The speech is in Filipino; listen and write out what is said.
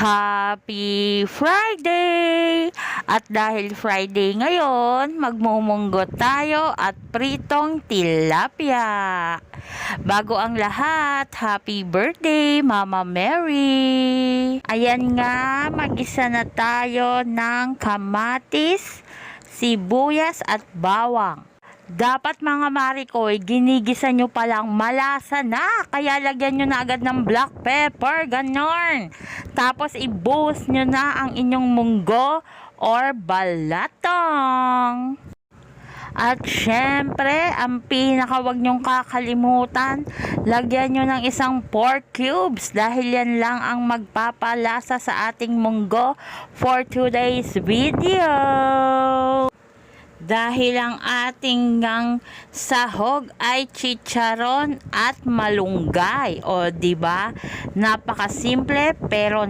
Happy Friday! At dahil Friday ngayon, magmumunggot tayo at pritong tilapia. Bago ang lahat, happy birthday, Mama Mary! Ayan nga, mag-isa na tayo ng kamatis, sibuyas at bawang. Dapat mga marikoy, ginigisa nyo palang malasa na. Kaya lagyan nyo na agad ng black pepper, ganon. Tapos i-boost nyo na ang inyong munggo or balatong. At syempre, ang pinakawag nyong kakalimutan, lagyan nyo ng isang pork cubes dahil yan lang ang magpapalasa sa ating munggo for today's video. Dahil ang ating sahog ay chicharon at malunggay. O, diba? Napakasimple pero